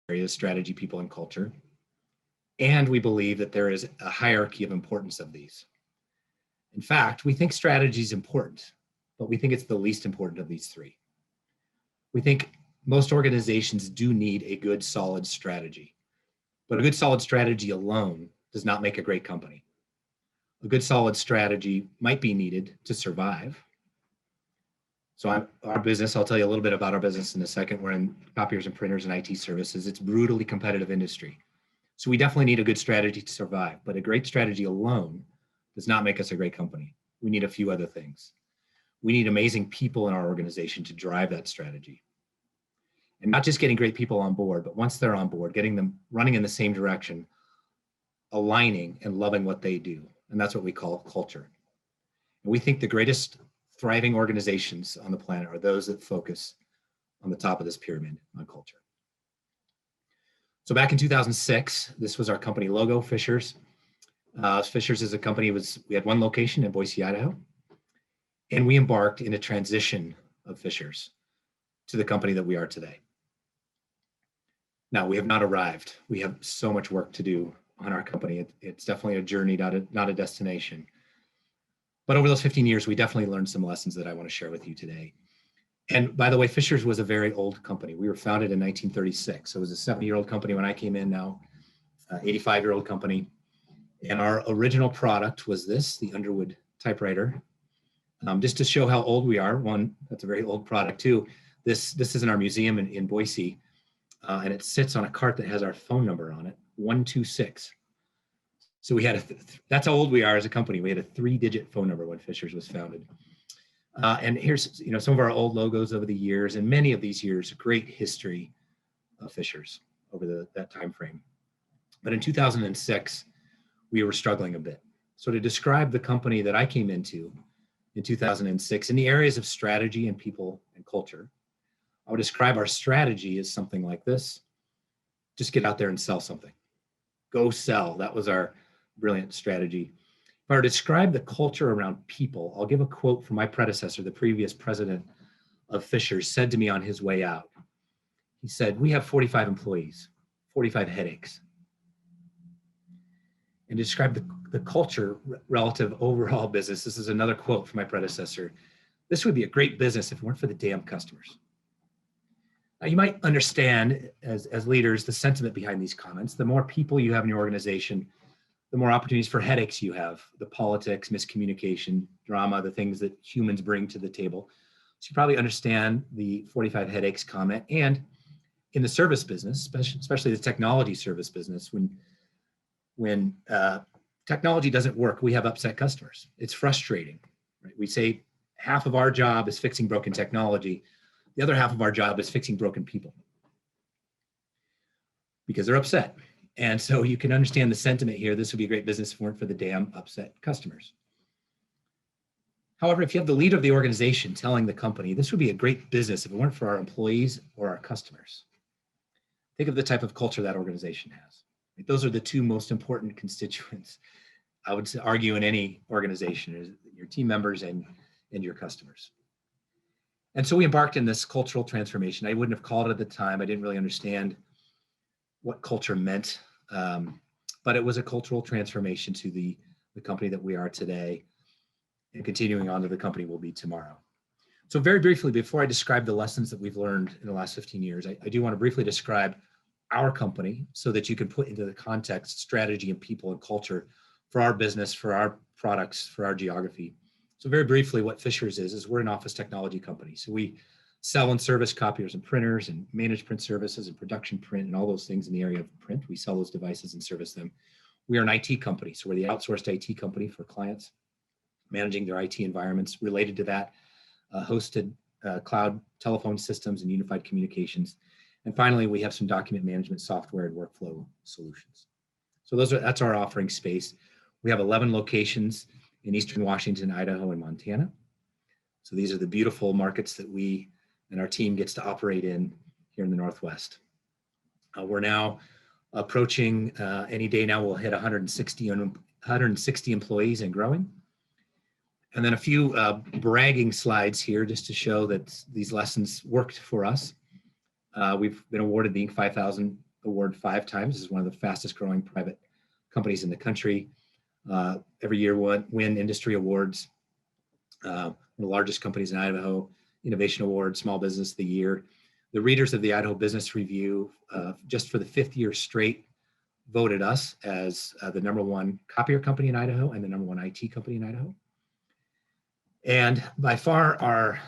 areas: strategy, people, and culture. And we believe that there is a hierarchy of importance of these. In fact, we think strategy is important, but we think it's the least important of these three. We think most organizations do need a good, solid strategy, but a good, solid strategy alone does not make a great company. A good, solid strategy might be needed to survive. So our business, I'll tell you a little bit about our business in a second. We're in copiers and printers and IT services. It's a brutally competitive industry. So we definitely need a good strategy to survive, but a great strategy alone does not make us a great company. We need a few other things. We need amazing people in our organization to drive that strategy. And not just getting great people on board, but once they're on board, getting them running in the same direction, aligning and loving what they do. And that's what we call culture. And we think the greatest thriving organizations on the planet are those that focus on the top of this pyramid on culture. So back in 2006, this was our company logo, Fishers. Fishers as a company we had one location in Boise, Idaho, and we embarked in a transition of Fishers to the company that we are today. Now, we have not arrived. We have so much work to do on our company. It's definitely a journey, not a destination. But over those 15 years, we definitely learned some lessons that I want to share with you today. And by the way, Fishers was a very old company. We were founded in 1936. So it was a 70-year-old company when I came in, now 85-year-old company. And our original product was the Underwood typewriter. Just to show how old we are, one, that's a very old product. Two, this is in our museum in Boise, and it sits on a cart that has our phone number on it, 126. So we had that's how old we are as a company. We had a 3-digit phone number when Fishers was founded. And here's some of our old logos over the years, and many of these years, great history of Fishers over that time frame. But in 2006, we were struggling a bit. So to describe the company that I came into in 2006 in the areas of strategy and people and culture, I would describe our strategy as something like this: just get out there and sell something. Go sell. That was our brilliant strategy. If I were to describe the culture around people, I'll give a quote from my predecessor, the previous president of Fishers, said to me on his way out. He said, "We have 45 employees, 45 headaches." And to describe the culture relative overall business, this is another quote from my predecessor: "This would be a great business if it weren't for the damn customers." Now, you might understand as leaders the sentiment behind these comments. The more people you have in your organization, the more opportunities for headaches you have, the politics, miscommunication, drama, the things that humans bring to the table. So you probably understand the 45 headaches comment. And in the service business, especially the technology service business, when technology doesn't work, we have upset customers. It's frustrating, right? We say half of our job is fixing broken technology. The other half of our job is fixing broken people because they're upset. And so you can understand the sentiment here. This would be a great business if it weren't for the damn upset customers. However, if you have the leader of the organization telling the company, this would be a great business if it weren't for our employees or our customers, think of the type of culture that organization has. Those are the two most important constituents, I would argue, in any organization: is your team members and your customers. And so we embarked in this cultural transformation. I wouldn't have called it at the time. I didn't really understand what culture meant, but it was a cultural transformation to the company that we are today, and continuing on to the company we'll be tomorrow. So very briefly, before I describe the lessons that we've learned in the last 15 years, I do want to briefly describe our company so that you can put into the context strategy and people and culture for our business, for our products, for our geography. So very briefly, what Fishers is we're an office technology company. So we sell and service copiers and printers and manage print services and production print and all those things in the area of print. We sell those devices and service them. We are an IT company. So we're the outsourced IT company for clients, managing their IT environments related to that, hosted cloud telephone systems and unified communications. And finally, we have some document management software and workflow solutions. So that's our offering space. We have 11 locations in Eastern Washington, Idaho, and Montana. So these are the beautiful markets that we and our team gets to operate in here in the Northwest. We're now approaching, any day now, we'll hit 160 employees and growing. And then a few bragging slides here just to show that these lessons worked for us. We've been awarded the Inc. 5000 award 5 times as one of the fastest growing private companies in the country. Every year win industry awards. One of the largest companies in Idaho, Innovation Award, Small Business of the Year. The readers of the Idaho Business Review, just for the 5th year straight, voted us as the #1 copier company in Idaho and the #1 IT company in Idaho. And by far our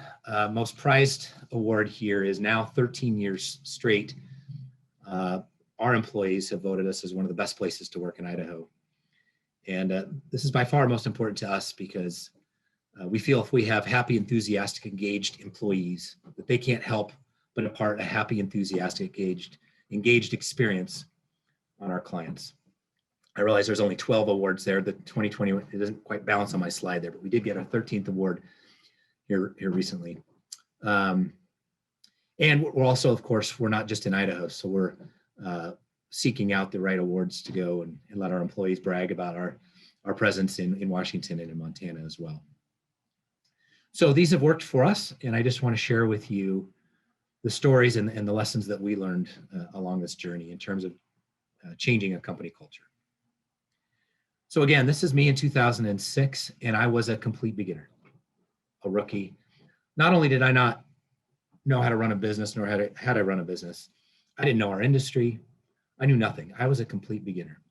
most prized award here is now 13 years straight. Our employees have voted us as one of the best places to work in Idaho. And this is by far most important to us because we feel if we have happy, enthusiastic, engaged employees, that they can't help but impart a happy, enthusiastic, engaged experience on our clients. I realize there's only 12 awards there. The 2020, it doesn't quite balance on my slide there, but we did get our 13th award here recently. And we're also, of course, we're not just in Idaho, so we're seeking out the right awards to go and let our employees brag about our presence in Washington and in Montana as well. So these have worked for us, and I just want to share with you the stories and the lessons that we learned along this journey in terms of changing a company culture. So again, this is me in 2006, and I was a complete beginner, a rookie. Not only did I not know how to run a business, nor how to run a business, I didn't know our industry. I knew nothing. I was a complete beginner.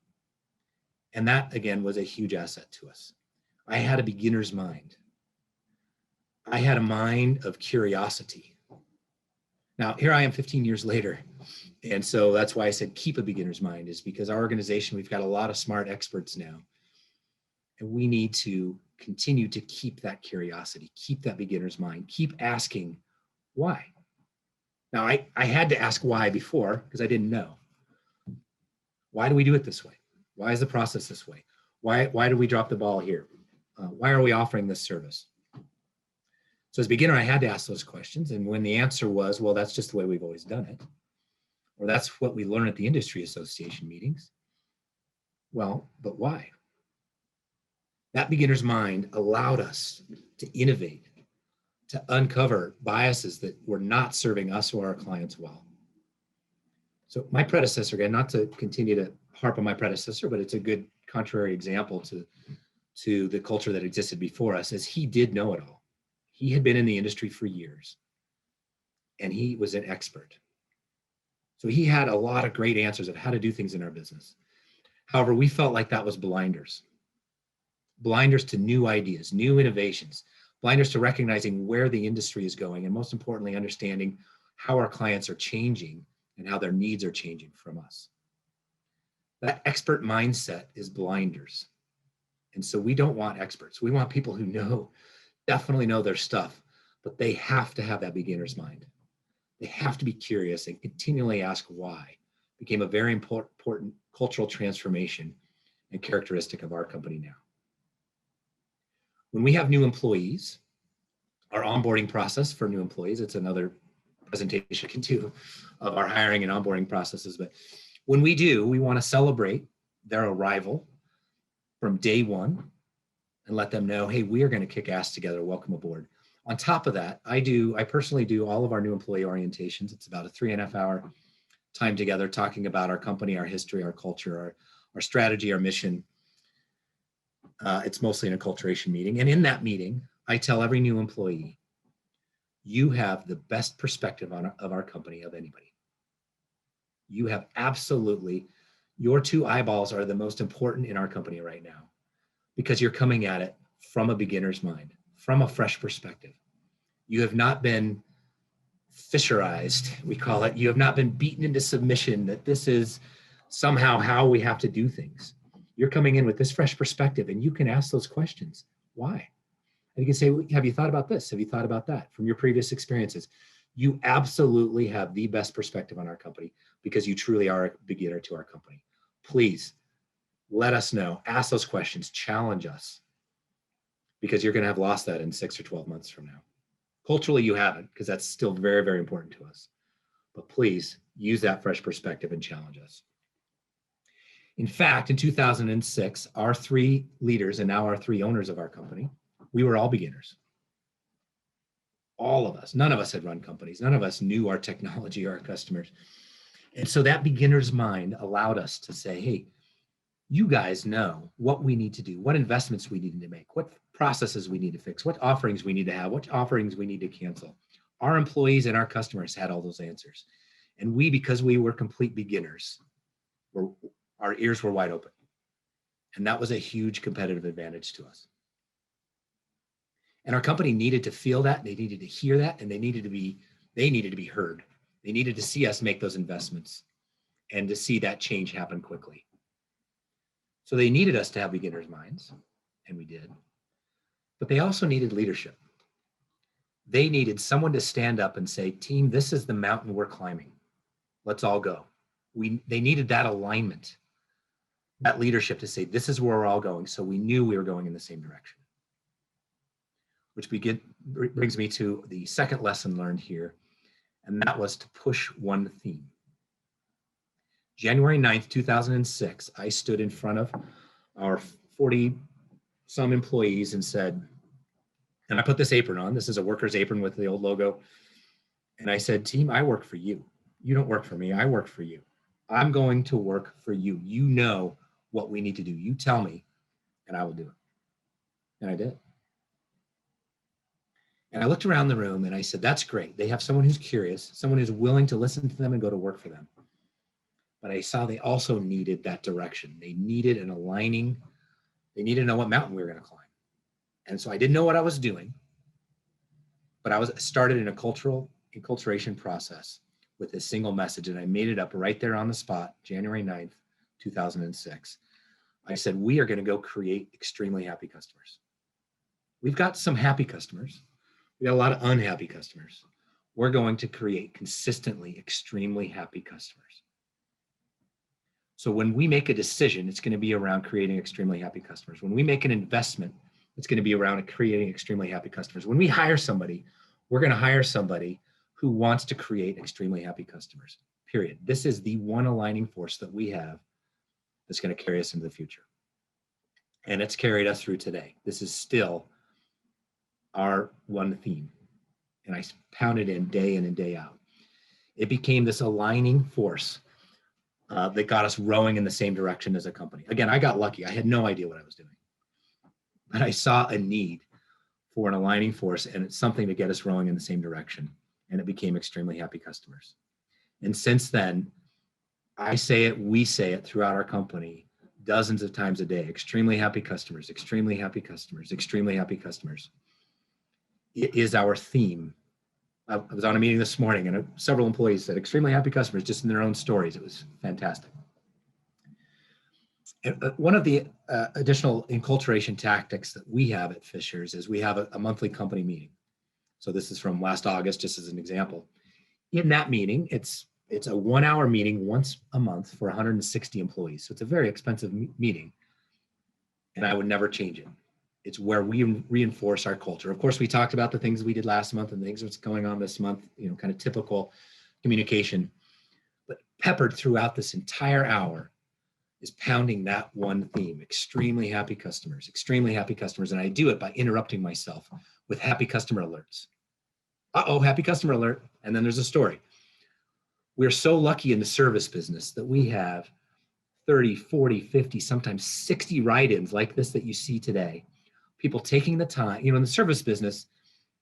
And that, again, was a huge asset to us. I had a beginner's mind. I had a mind of curiosity. Now, here I am 15 years later. And so that's why I said keep a beginner's mind, is because our organization, we've got a lot of smart experts now. And we need to continue to keep that curiosity, keep that beginner's mind, keep asking why. Now, I had to ask why before because I didn't know. Why do we do it this way? Why is the process this way? Why do we drop the ball here? Why are we offering this service? So as a beginner, I had to ask those questions. And when the answer was, well, that's just the way we've always done it, or that's what we learn at the industry association meetings. Well, but why? That beginner's mind allowed us to innovate, to uncover biases that were not serving us or our clients well. So my predecessor, again, not to continue to harp on my predecessor, but it's a good contrary example to the culture that existed before us, is he did know it all. He had been in the industry for years, and he was an expert. So he had a lot of great answers of how to do things in our business. However, we felt like that was blinders to new ideas, new innovations, blinders to recognizing where the industry is going, and most importantly, understanding how our clients are changing and how their needs are changing from us. That expert mindset is blinders. And so we don't want experts. We want people who definitely know their stuff, but they have to have that beginner's mind. They have to be curious and continually ask why. It became a very important cultural transformation and characteristic of our company now. When we have new employees, our onboarding process for new employees, it's another presentation I can do of our hiring and onboarding processes. But when we do, we want to celebrate their arrival from day one and let them know, hey, we are going to kick ass together. Welcome aboard. On top of that, I personally do all of our new employee orientations. It's about a 3.5 hour time together talking about our company, our history, our culture, our strategy, our mission. It's mostly an acculturation meeting. And in that meeting, I tell every new employee, you have the best perspective of our company of anybody. You have absolutely, your 2 eyeballs are the most important in our company right now because you're coming at it from a beginner's mind, from a fresh perspective. You have not been fisherized, we call it. You have not been beaten into submission that this is somehow how we have to do things. You're coming in with this fresh perspective and you can ask those questions. Why? And you can say, have you thought about this? Have you thought about that from your previous experiences? You absolutely have the best perspective on our company because you truly are a beginner to our company. Please let us know, ask those questions, challenge us, because you're going to have lost that in 6 or 12 months from now. Culturally, you haven't, because that's still very, very important to us. But please use that fresh perspective and challenge us. In fact, in 2006, our 3 leaders and now our 3 owners of our company, we were all beginners. All of us. None of us had run companies. None of us knew our technology or our customers. And so that beginner's mind allowed us to say, hey, you guys know what we need to do, what investments we need to make, what processes we need to fix, what offerings we need to have, what offerings we need to cancel. Our employees and our customers had all those answers. And we, because we were complete beginners, our ears were wide open. And that was a huge competitive advantage to us. And our company needed to feel that, they needed to hear that, and they needed to be heard. They needed to see us make those investments and to see that change happen quickly. So they needed us to have beginner's minds, and we did. But they also needed leadership. They needed someone to stand up and say, team, this is the mountain we're climbing. Let's all go. They needed that alignment, that leadership to say, this is where we're all going. So we knew we were going in the same direction. Which brings me to the second lesson learned here, and that was to push one theme. January 9th, 2006, I stood in front of our 40-some employees and said, and I put this apron on. This is a worker's apron with the old logo. And I said, team, I work for you. You don't work for me. I work for you. I'm going to work for you. You know what we need to do. You tell me, and I will do it. And I did. And I looked around the room and I said, that's great. They have someone who's curious, someone who's willing to listen to them and go to work for them. But I saw they also needed that direction. They needed an aligning. They needed to know what mountain we were going to climb. And so I didn't know what I was doing, but I started in a enculturation process with a single message, and I made it up right there on the spot, January 9th, 2006. I said, we are going to go create extremely happy customers. We've got some happy customers. We got a lot of unhappy customers. We're going to create consistently extremely happy customers. So when we make a decision, it's going to be around creating extremely happy customers. When we make an investment, it's going to be around creating extremely happy customers. When we hire somebody, we're going to hire somebody who wants to create extremely happy customers, period. This is the one aligning force that we have that's going to carry us into the future. And it's carried us through today. This is still our one theme. And I pounded in and day out. It became this aligning force that got us rowing in the same direction as a company. Again, I got lucky. I had no idea what I was doing. But I saw a need for an aligning force, and it's something to get us rowing in the same direction. And it became extremely happy customers. And since then, I say it, we say it throughout our company dozens of times a day. Extremely happy customers, extremely happy customers, extremely happy customers. It is our theme. I was on a meeting this morning and several employees said extremely happy customers just in their own stories. It was fantastic. And one of the additional enculturation tactics that we have at Fisher's is we have a monthly company meeting. So this is from last August, just as an example. In that meeting, it's a 1-hour meeting once a month for 160 employees. So it's a very expensive meeting, and I would never change it. It's where we reinforce our culture. Of course, we talked about the things we did last month and things that's going on this month, kind of typical communication. But peppered throughout this entire hour is pounding that one theme, extremely happy customers, extremely happy customers. And I do it by interrupting myself with happy customer alerts. Happy customer alert. And then there's a story. We're so lucky in the service business that we have 30, 40, 50, sometimes 60 write-ins like this that you see today. People taking the time, in the service business,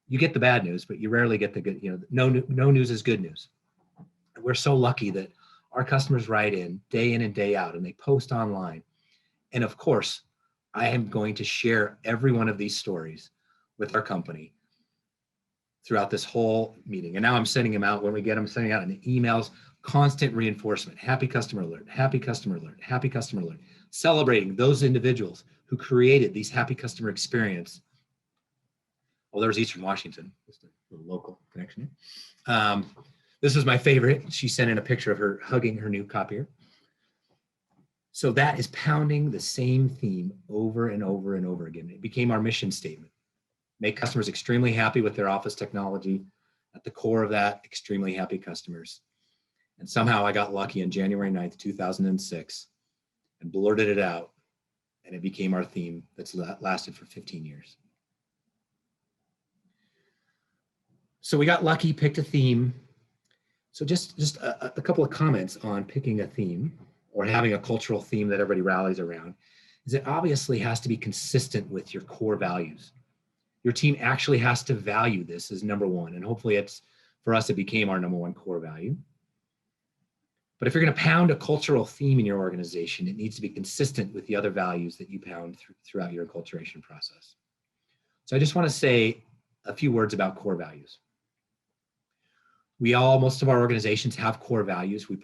you get the bad news, but you rarely get the good, no news is good news. We're so lucky that our customers write in and day out, and they post online. And of course, I am going to share every one of these stories with our company throughout this whole meeting. And now I'm sending them out when we get them, sending out in emails, constant reinforcement, happy customer alert, happy customer alert, happy customer alert, celebrating those individuals who created these happy customer experience. Well, there's Eastern Washington, just a little local connection here. This was my favorite. She sent in a picture of her hugging her new copier. So that is pounding the same theme over and over and over again. It became our mission statement. Make customers extremely happy with their office technology. At the core of that, extremely happy customers. And somehow I got lucky on January 9th, 2006 and blurted it out. And it became our theme that's lasted for 15 years. So we got lucky, picked a theme. So just a couple of comments on picking a theme or having a cultural theme that everybody rallies around is it obviously has to be consistent with your core values. Your team actually has to value this as number one. And hopefully it's, for us, it became our number one core value. But if you're going to pound a cultural theme in your organization, it needs to be consistent with the other values that you pound throughout your acculturation process. So I just want to say a few words about core values. Most of our organizations have core values. We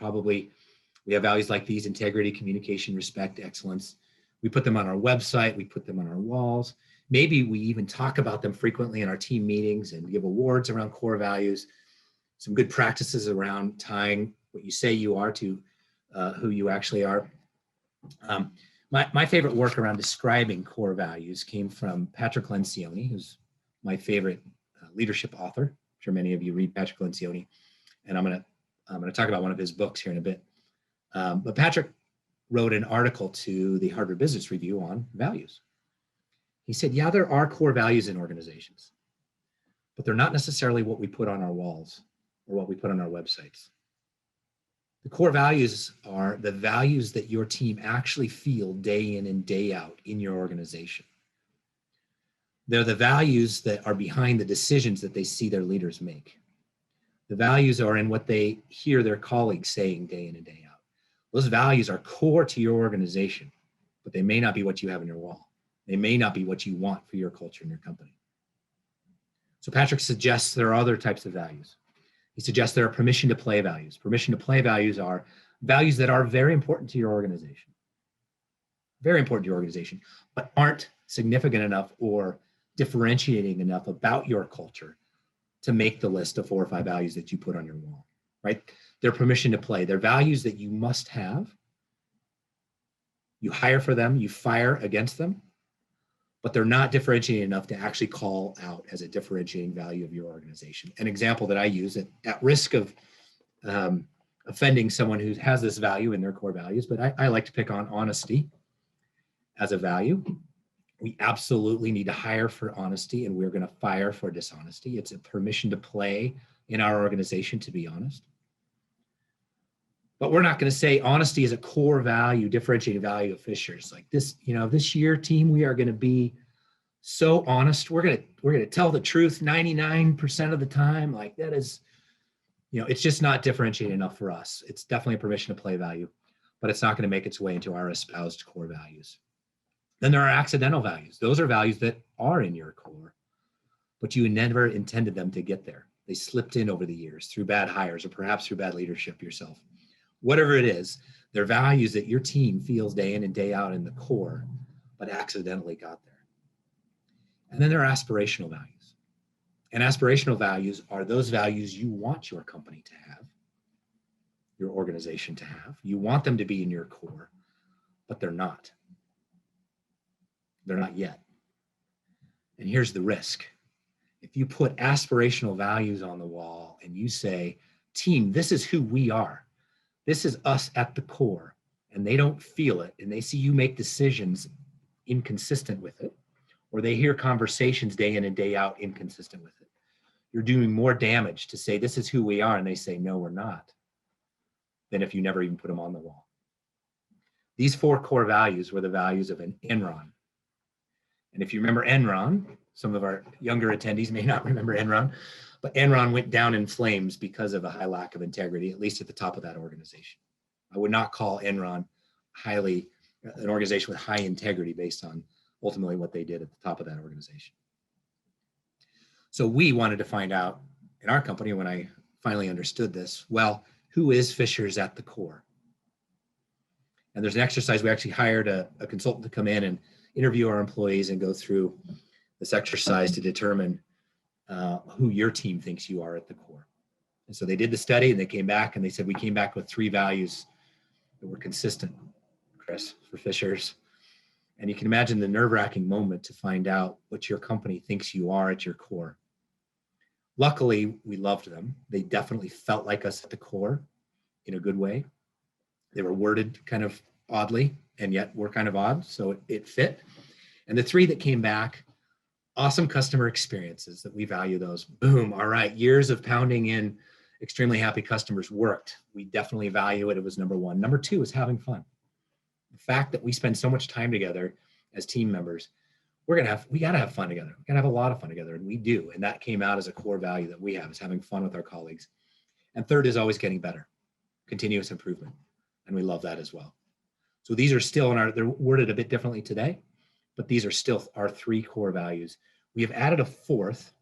have values like these: integrity, communication, respect, excellence. We put them on our website, we put them on our walls. Maybe we even talk about them frequently in our team meetings and give awards around core values. Some good practices around tying what you say you are to who you actually are. My favorite work around describing core values came from Patrick Lencioni, who's my favorite leadership author. I'm sure many of you read Patrick Lencioni, and I'm gonna talk about one of his books here in a bit. But Patrick wrote an article to the Harvard Business Review on values. He said, yeah, there are core values in organizations, but they're not necessarily what we put on our walls or what we put on our websites. The core values are the values that your team actually feel day in and day out in your organization. They're the values that are behind the decisions that they see their leaders make. The values are in what they hear their colleagues saying day in and day out. Those values are core to your organization, but they may not be what you have on your wall. They may not be what you want for your culture and your company. So Patrick suggests there are other types of values. He suggests there are permission to play values. Permission to play values are values that are very important to your organization. Very important to your organization, but aren't significant enough or differentiating enough about your culture to make the list of 4 or 5 values that you put on your wall, right? They're permission to play. They're values that you must have. You hire for them, you fire against them, but they're not differentiating enough to actually call out as a differentiating value of your organization. An example that I use at risk of offending someone who has this value in their core values, but I like to pick on honesty as a value. We absolutely need to hire for honesty, and we're going to fire for dishonesty. It's a permission to play in our organization to be honest. But we're not going to say honesty is a core value, differentiating value of Fishers. Like this, this year, team, we are going to be so honest. We're going to tell the truth 99% of the time. Like that is, it's just not differentiating enough for us. It's definitely a permission to play value, but it's not going to make its way into our espoused core values. Then there are accidental values. Those are values that are in your core, but you never intended them to get there. They slipped in over the years through bad hires or perhaps through bad leadership yourself. Whatever it is, they're values that your team feels day in and day out in the core, but accidentally got there. And then there are aspirational values. And aspirational values are those values you want your company to have, your organization to have. You want them to be in your core, but they're not. They're not yet. And here's the risk. If you put aspirational values on the wall and you say, team, this is who we are. This is us at the core, and they don't feel it, and they see you make decisions inconsistent with it, or they hear conversations day in and day out inconsistent with it. You're doing more damage to say, this is who we are, and they say, no, we're not, than if you never even put them on the wall. These 4 core values were the values of an Enron. And if you remember Enron, some of our younger attendees may not remember Enron, but Enron went down in flames because of a high lack of integrity, at least at the top of that organization. I would not call Enron an organization with high integrity based on ultimately what they did at the top of that organization. So we wanted to find out in our company, when I finally understood this, well, who is Fishers at the core? And there's an exercise. We actually hired a consultant to come in and interview our employees and go through this exercise to determine who your team thinks you are at the core. And so they did the study and they came back and they said, we came back with 3 values that were consistent, Chris, for Fishers. And you can imagine the nerve-wracking moment to find out what your company thinks you are at your core. Luckily, we loved them. They definitely felt like us at the core in a good way. They were worded kind of oddly, and yet were kind of odd, so it fit. And the 3 that came back, awesome customer experiences, that we value those. Boom, all right, years of pounding in extremely happy customers worked. We definitely value it. It was number one. Number two is having fun. The fact that we spend so much time together as team members, we got to have fun together. We got to have a lot of fun together, and we do. And that came out as a core value that we have, is having fun with our colleagues. And third is always getting better, continuous improvement. And we love that as well. So these are still they're worded a bit differently today, but these are still our three core values. We have added a fourth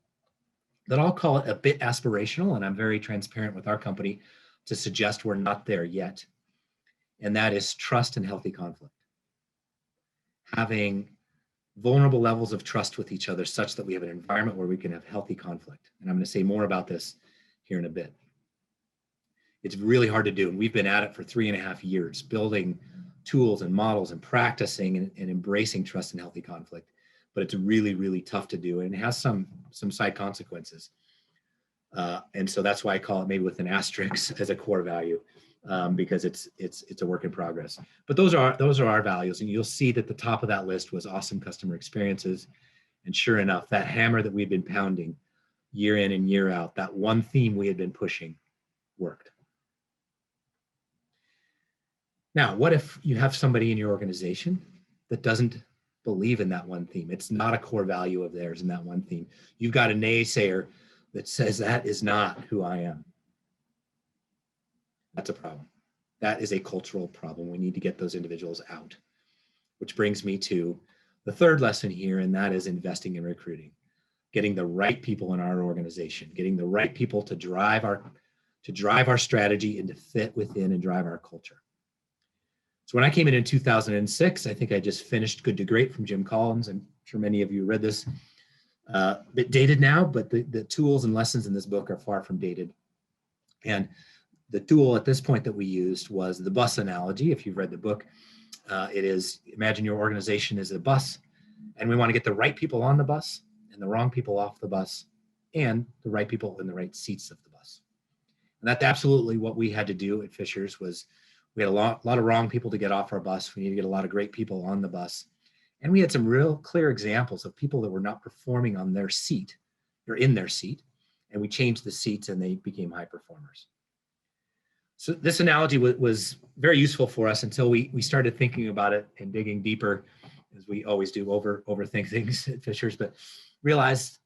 that I'll call it a bit aspirational, and I'm very transparent with our company to suggest we're not there yet. And that is trust and healthy conflict. Having vulnerable levels of trust with each other such that we have an environment where we can have healthy conflict. And I'm going to say more about this here in a bit. It's really hard to do. And we've been at it for 3.5 years, building tools and models and practicing and embracing trust and healthy conflict. But it's really, really tough to do. And it has some side consequences. And so that's why I call it maybe with an asterisk as a core value, because it's a work in progress. But those are our values. And you'll see that the top of that list was awesome customer experiences. And sure enough, that hammer that we've been pounding year in and year out, that one theme we had been pushing worked. Now, what if you have somebody in your organization that doesn't believe in that one theme? It's not a core value of theirs in that one theme. You've got a naysayer that says that is not who I am. That's a problem. That is a cultural problem. We need to get those individuals out, which brings me to the third lesson here, and that is investing in recruiting, getting the right people in our organization, getting the right people to drive our strategy and to fit within and drive our culture. So when I came in 2006, I think I just finished Good to Great from Jim Collins. I'm sure many of you read this. A bit dated now, but the tools and lessons in this book are far from dated. And the tool at this point that we used was the bus analogy. If you've read the book, it is, imagine your organization is a bus, and we want to get the right people on the bus and the wrong people off the bus, and the right people in the right seats of the bus. And that's absolutely what we had to do at Fisher's. Was we had a lot of wrong people to get off our bus. We need to get a lot of great people on the bus. And we had some real clear examples of people that were not performing on their seat or in their seat. And we changed the seats and they became high performers. So this analogy was very useful for us until we started thinking about it and digging deeper, as we always do, overthink things at Fisher's, but realized,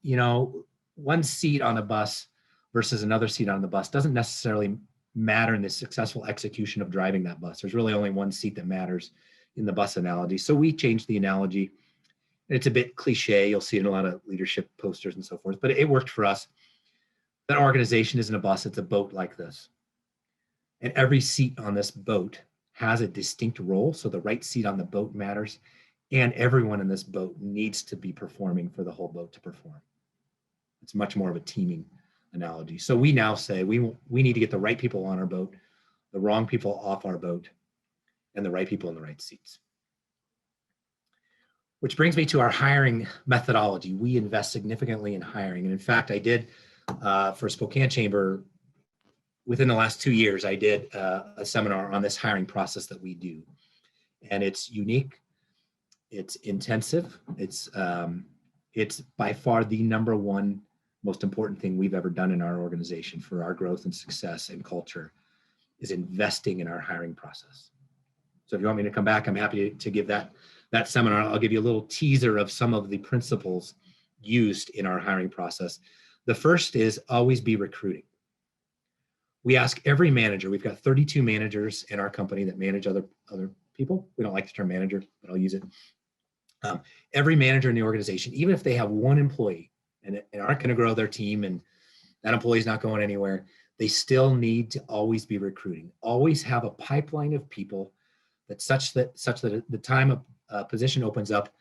one seat on a bus versus another seat on the bus doesn't necessarily matter in the successful execution of driving that bus. There's really only one seat that matters in the bus analogy. So we changed the analogy. And it's a bit cliche. You'll see it in a lot of leadership posters and so forth, but it worked for us. That organization isn't a bus, it's a boat like this. And every seat on this boat has a distinct role. So the right seat on the boat matters. And everyone in this boat needs to be performing for the whole boat to perform. It's much more of a teaming analogy. So we now say we need to get the right people on our boat, the wrong people off our boat, and the right people in the right seats. Which brings me to our hiring methodology. We invest significantly in hiring. And in fact, I did, for Spokane Chamber, within the last 2 years, I did a seminar on this hiring process that we do. And it's unique, it's intensive, it's by far the number one most important thing we've ever done in our organization for our growth and success and culture, is investing in our hiring process. So if you want me to come back, I'm happy to give that seminar. I'll give you a little teaser of some of the principles used in our hiring process. The first is always be recruiting. We ask every manager, we've got 32 managers in our company that manage other people. We don't like the term manager, but I'll use it. Every manager in the organization, even if they have one employee and aren't going to grow their team and that employee is not going anywhere, they still need to always be recruiting. Always have a pipeline of people that such that at the time a position opens up,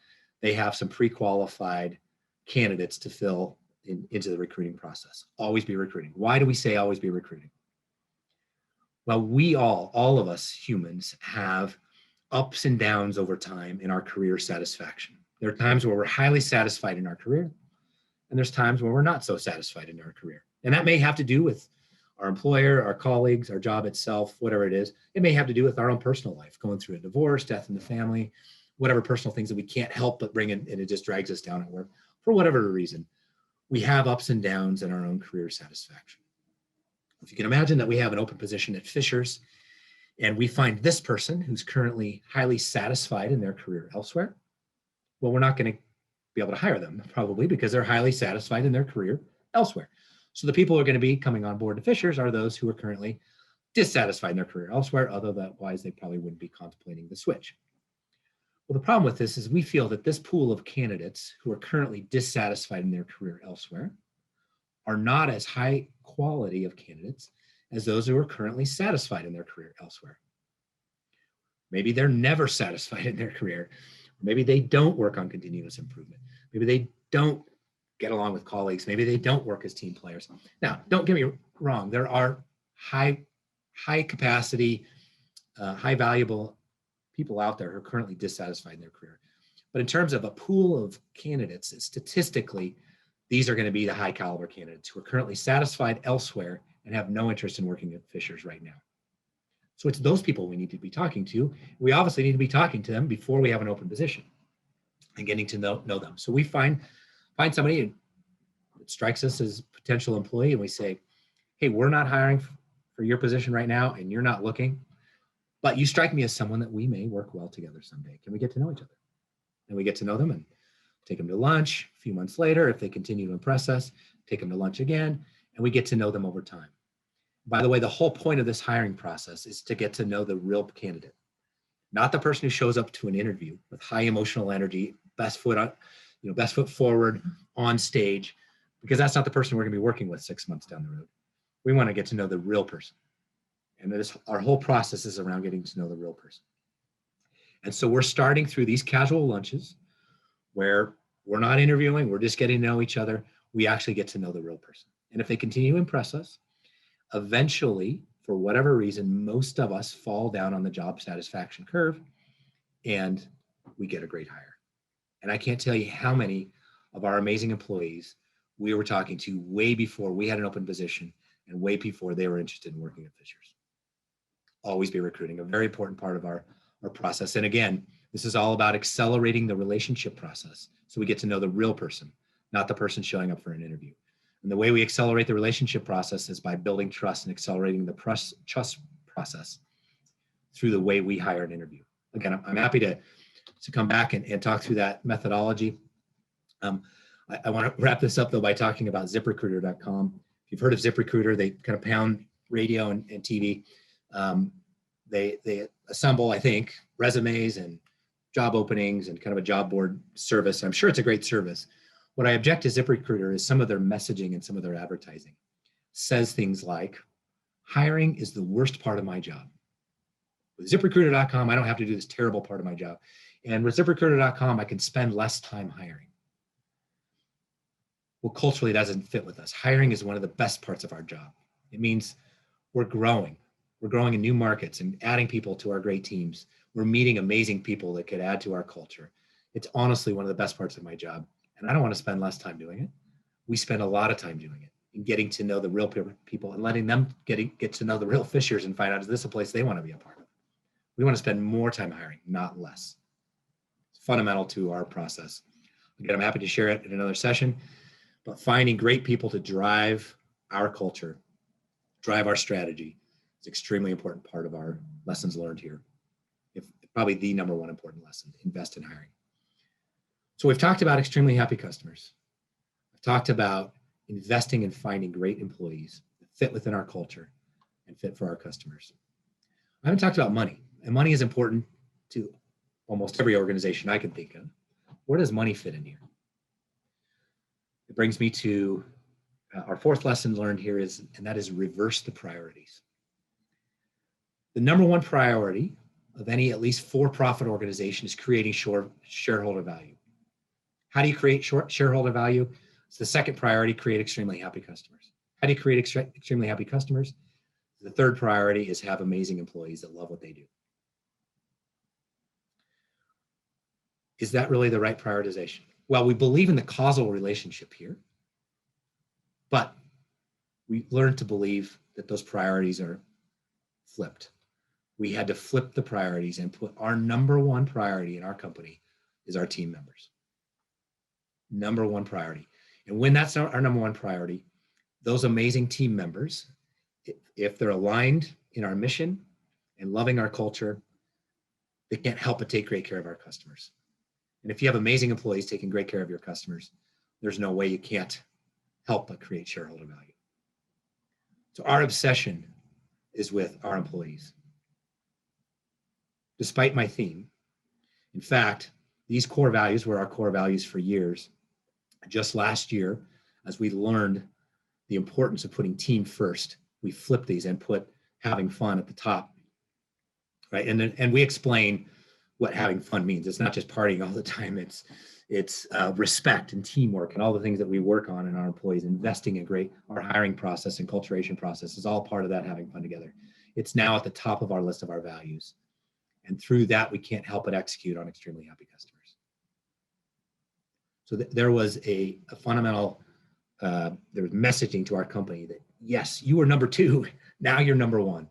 they have some pre-qualified candidates to fill into the recruiting process. Always be recruiting. Why do we say always be recruiting? Well, we all of us humans have ups and downs over time in our career satisfaction. There are times where we're highly satisfied in our career, and there's times where we're not so satisfied in our career. And that may have to do with our employer, our colleagues, our job itself, whatever it is. It may have to do with our own personal life, going through a divorce, death in the family, whatever personal things that we can't help but bring in, and it just drags us down at work. For whatever reason, we have ups and downs in our own career satisfaction. If you can imagine that we have an open position at Fisher's and we find this person who's currently highly satisfied in their career elsewhere, well, we're not going to be able to hire them probably because they're highly satisfied in their career elsewhere. So the people who are going to be coming on board to Fisher's are those who are currently dissatisfied in their career elsewhere, otherwise they probably wouldn't be contemplating the switch. Well, the problem with this is we feel that this pool of candidates who are currently dissatisfied in their career elsewhere are not as high quality of candidates as those who are currently satisfied in their career elsewhere. Maybe they're never satisfied in their career. Maybe they don't work on continuous improvement. Maybe they don't get along with colleagues. Maybe they don't work as team players. Now, don't get me wrong. There are high capacity, high valuable people out there who are currently dissatisfied in their career. But in terms of a pool of candidates, statistically, these are going to be the high caliber candidates who are currently satisfied elsewhere and have no interest in working at Fisher's right now. So it's those people we need to be talking to. We obviously need to be talking to them before we have an open position and getting to know them. So we find somebody that strikes us as a potential employee and we say, hey, we're not hiring for your position right now and you're not looking, but you strike me as someone that we may work well together someday. Can we get to know each other? And we get to know them and take them to lunch. A few months later, if they continue to impress us, take them to lunch again, and we get to know them over time. By the way, the whole point of this hiring process is to get to know the real candidate, not the person who shows up to an interview with high emotional energy, best foot forward on stage, because that's not the person we're going to be working with 6 months down the road. We want to get to know the real person. And our whole process is around getting to know the real person. And so we're starting through these casual lunches where we're not interviewing, we're just getting to know each other. We actually get to know the real person. And if they continue to impress us, eventually, for whatever reason, most of us fall down on the job satisfaction curve and we get a great hire. And I can't tell you how many of our amazing employees we were talking to way before we had an open position and way before they were interested in working at Fisher's. Always be recruiting, a very important part of our process. And again, this is all about accelerating the relationship process. So we get to know the real person, not the person showing up for an interview. And the way we accelerate the relationship process is by building trust and accelerating the trust process through the way we hire and interview. Again, I'm happy to come back and talk through that methodology. I want to wrap this up though by talking about ZipRecruiter.com. If you've heard of ZipRecruiter, they kind of pound radio and TV. They assemble, I think, resumes and job openings and kind of a job board service. I'm sure it's a great service. What I object to ZipRecruiter is some of their messaging and some of their advertising says things like, hiring is the worst part of my job. With ZipRecruiter.com, I don't have to do this terrible part of my job. And with ZipRecruiter.com, I can spend less time hiring. Well, culturally, it doesn't fit with us. Hiring is one of the best parts of our job. It means we're growing. We're growing in new markets and adding people to our great teams. We're meeting amazing people that could add to our culture. It's honestly one of the best parts of my job. And I don't want to spend less time doing it. We spend a lot of time doing it and getting to know the real people and letting them get to know the real Fishers and find out, is this a place they want to be a part of? We want to spend more time hiring, not less. It's fundamental to our process. Again, I'm happy to share it in another session, but finding great people to drive our culture, drive our strategy, is an extremely important part of our lessons learned here. Probably the number one important lesson: invest in hiring. So we've talked about extremely happy customers. I've talked about investing in finding great employees that fit within our culture and fit for our customers. I haven't talked about money, and money is important to almost every organization I can think of. Where does money fit in here? It brings me to our fourth lesson learned here and that is reverse the priorities. The number one priority of any at least for-profit organization is creating shareholder value. How do you create shareholder value? It's the second priority: create extremely happy customers. How do you create extremely happy customers? The third priority is have amazing employees that love what they do. Is that really the right prioritization? Well, we believe in the causal relationship here, but we learned to believe that those priorities are flipped. We had to flip the priorities and put our number one priority in our company is our team members. Number one priority. And when that's our number one priority, those amazing team members If they're aligned in our mission and loving our culture, they can't help but take great care of our customers. And if you have amazing employees taking great care of your customers, there's no way you can't help but create shareholder value. So our obsession is with our employees. Despite my theme, in fact, these core values were our core values for years. Just last year, as we learned the importance of putting team first, we flipped these and put having fun at the top, right? And we explain what having fun means. It's not just partying all the time. It's respect and teamwork and all the things that we work on in our employees. Investing in our hiring process and culturation process is all part of that having fun together. It's now at the top of our list of our values. And through that, we can't help but execute on extremely happy customers. So there was a fundamental, there was messaging to our company that, yes, you were number 2, now you're number 1.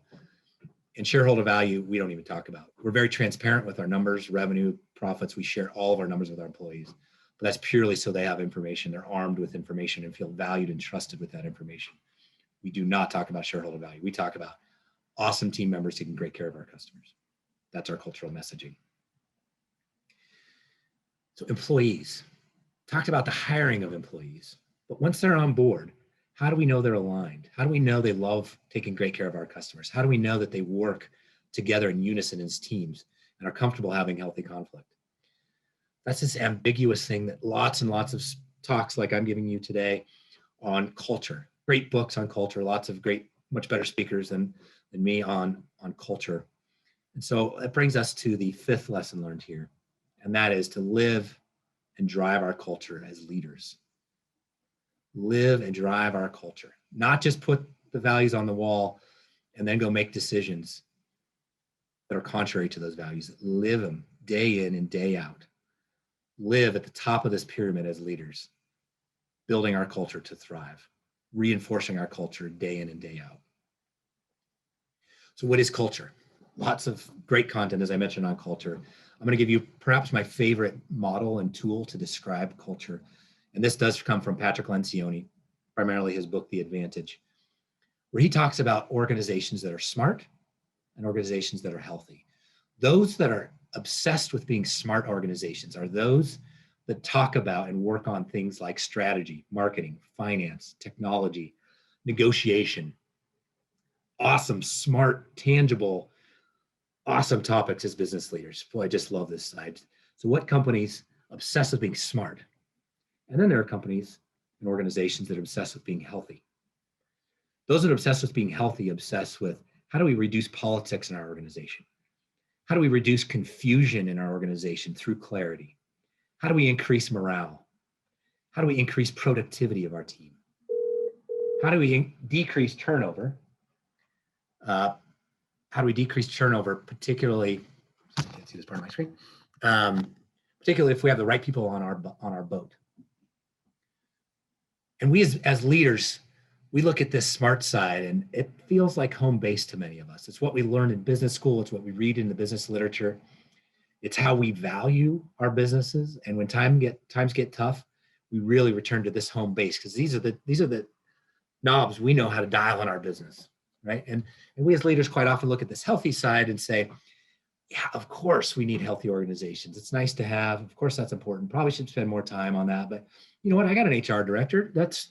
And shareholder value, we don't even talk about. We're very transparent with our numbers, revenue, profits. We share all of our numbers with our employees. But that's purely so they have information. They're armed with information and feel valued and trusted with that information. We do not talk about shareholder value. We talk about awesome team members taking great care of our customers. That's our cultural messaging. So employees, talked about the hiring of employees, but once they're on board, how do we know they're aligned? How do we know they love taking great care of our customers? How do we know that they work together in unison as teams and are comfortable having healthy conflict? That's this ambiguous thing that lots and lots of talks like I'm giving you today on culture, great books on culture, lots of great, much better speakers than me on culture. And so that brings us to the 5th lesson learned here, and that is to live and drive our culture as leaders. Live and drive our culture, not just put the values on the wall and then go make decisions that are contrary to those values. Live them day in and day out. Live at the top of this pyramid as leaders, building our culture to thrive, reinforcing our culture day in and day out. So what is culture? Lots of great content, as I mentioned, on culture. I'm going to give you perhaps my favorite model and tool to describe culture. And this does come from Patrick Lencioni, primarily his book, The Advantage, where he talks about organizations that are smart and organizations that are healthy. Those that are obsessed with being smart organizations are those that talk about and work on things like strategy, marketing, finance, technology, negotiation, awesome, smart, tangible, awesome topics as business leaders. Boy, I just love this side. So what companies obsess with being smart? And then there are companies and organizations that are obsessed with being healthy. Those that are obsessed with being healthy obsess with how do we reduce politics in our organization? How do we reduce confusion in our organization through clarity? How do we increase morale? How do we increase productivity of our team? How do we decrease turnover? How do we decrease turnover, particularly, I can't see this part of my screen, particularly if we have the right people on our boat. And we as leaders, we look at this smart side and it feels like home base to many of us. It's what we learn in business school. It's what we read in the business literature. It's how we value our businesses. And when times get tough, we really return to this home base because these are the knobs we know how to dial in our business, right? And we as leaders quite often look at this healthy side and say, yeah, of course we need healthy organizations. It's nice to have. Of course, that's important. Probably should spend more time on that. But you know what? I got an HR director. That's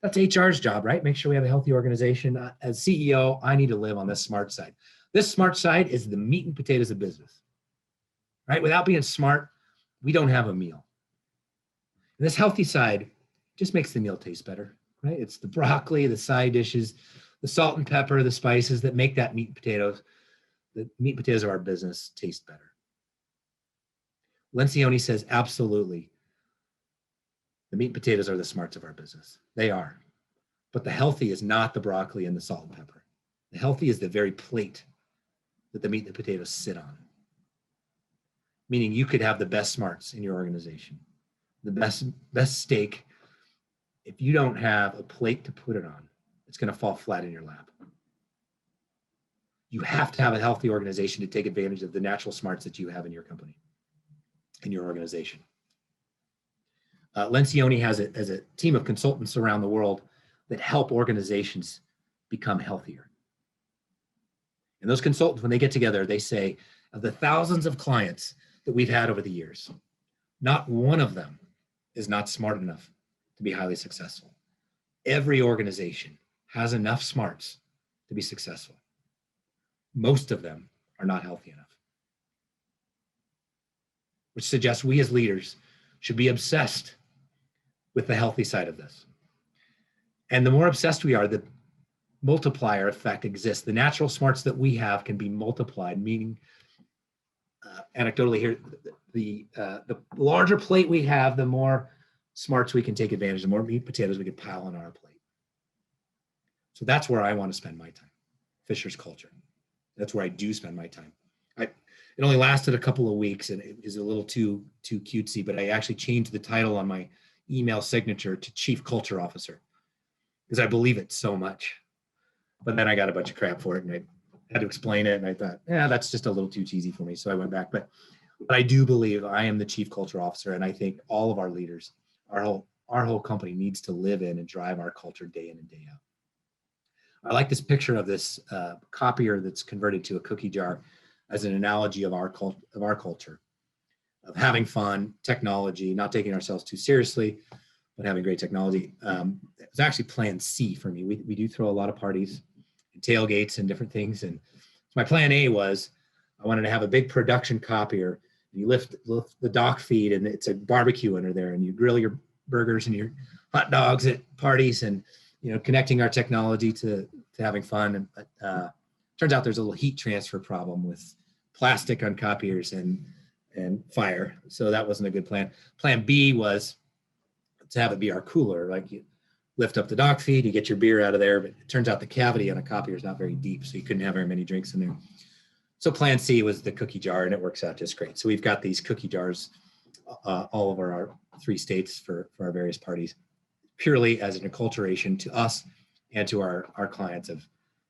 HR's job, right? Make sure we have a healthy organization. As CEO, I need to live on this smart side. This smart side is the meat and potatoes of business, right? Without being smart, we don't have a meal. And this healthy side just makes the meal taste better, right? It's the broccoli, the side dishes, the salt and pepper, the spices that make that meat and potatoes, the meat and potatoes of our business taste better. Lencioni says, absolutely. The meat and potatoes are the smarts of our business. They are. But the healthy is not the broccoli and the salt and pepper. The healthy is the very plate that the meat and the potatoes sit on. Meaning you could have the best smarts in your organization, the best steak. If you don't have a plate to put it on, it's going to fall flat in your lap. You have to have a healthy organization to take advantage of the natural smarts that you have in your company, in your organization. Lencioni has a team of consultants around the world that help organizations become healthier. And those consultants, when they get together, they say, of the thousands of clients that we've had over the years, not one of them is not smart enough to be highly successful. Every organization has enough smarts to be successful. Most of them are not healthy enough, which suggests we as leaders should be obsessed with the healthy side of this. And the more obsessed we are, the multiplier effect exists. The natural smarts that we have can be multiplied, meaning, anecdotally here, the larger plate we have, the more smarts we can take advantage, the more meat potatoes we can pile on our plate. So that's where I want to spend my time, Fisher's culture. That's where I do spend my time. It only lasted a couple of weeks and it is a little too cutesy, but I actually changed the title on my email signature to Chief Culture Officer because I believe it so much. But then I got a bunch of crap for it and I had to explain it. And I thought, yeah, that's just a little too cheesy for me. So I went back, but I do believe I am the Chief Culture Officer. And I think all of our leaders, our whole company needs to live in and drive our culture day in and day out. I like this picture of this copier that's converted to a cookie jar as an analogy of our culture, of having fun, technology, not taking ourselves too seriously, but having great technology. It was actually plan C for me. We do throw a lot of parties and tailgates and different things. And my plan A was I wanted to have a big production copier. You lift the dock feed and it's a barbecue under there and you grill your burgers and your hot dogs at parties and, you know, connecting our technology to having fun. And turns out there's a little heat transfer problem with plastic on copiers and fire. So that wasn't a good plan. Plan B was to have it be our cooler. Like you lift up the dock feed, you get your beer out of there, but it turns out the cavity on a copier is not very deep. So you couldn't have very many drinks in there. So plan C was the cookie jar and it works out just great. So we've got these cookie jars all over our 3 states for our various parties, purely as an acculturation to us and to our clients of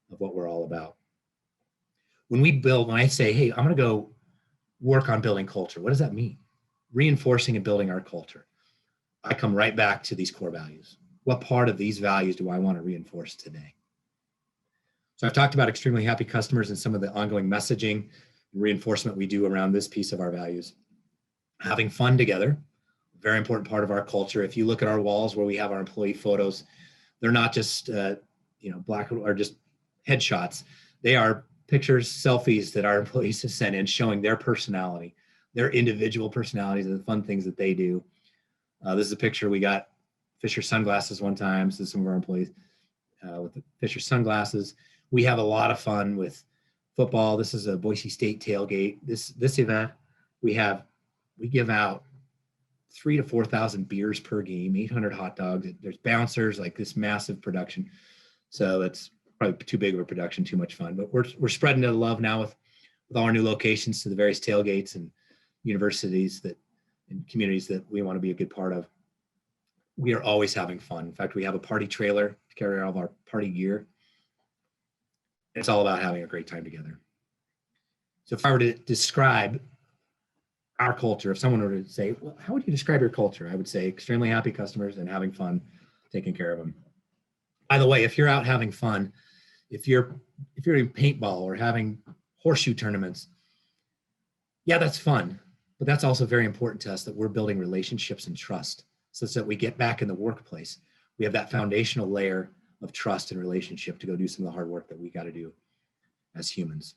what we're all about. When I say, hey, I'm going to go work on building culture, what does that mean? Reinforcing and building our culture. I come right back to these core values. What part of these values do I want to reinforce today? So I've talked about extremely happy customers and some of the ongoing messaging and reinforcement we do around this piece of our values. Having fun together, very important part of our culture. If you look at our walls where we have our employee photos, they're not just black or just headshots. They are pictures, selfies that our employees have sent in showing their personality, their individual personalities and the fun things that they do. This is a picture we got Fisher sunglasses one time. So some of our employees with the Fisher sunglasses. We have a lot of fun with football. This is a Boise State tailgate. This event, we give out 3,000 to 4,000 beers per game, 800 hot dogs. There's bouncers, like this massive production. So it's probably too big of a production, too much fun. But we're spreading the love now with all our new locations to the various tailgates and universities and communities that we want to be a good part of. We are always having fun. In fact, we have a party trailer to carry all of our party gear. It's all about having a great time together. So if I were to describe our culture, if someone were to say, well, how would you describe your culture? I would say extremely happy customers and having fun, taking care of them. By the way, if you're out having fun, if you're doing paintball or having horseshoe tournaments, yeah, that's fun. But that's also very important to us that we're building relationships and trust so that we get back in the workplace. We have that foundational layer of trust and relationship to go do some of the hard work that we got to do as humans.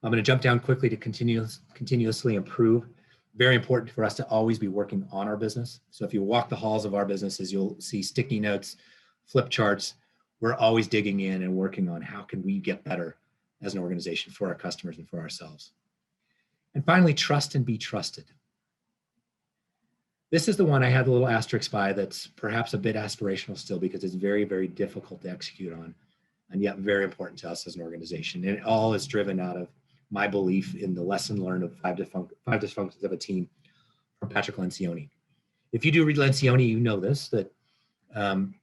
I'm going to jump down quickly to continuously improve. Very important for us to always be working on our business. So if you walk the halls of our businesses, you'll see sticky notes, flip charts. We're always digging in and working on how can we get better as an organization for our customers and for ourselves. And finally, trust and be trusted. This is the one I had a little asterisk by that's perhaps a bit aspirational still because it's very, very difficult to execute on and yet very important to us as an organization. And it all is driven out of my belief in the lesson learned of five dysfunctions of a team from Patrick Lencioni. If you do read Lencioni, you know this, that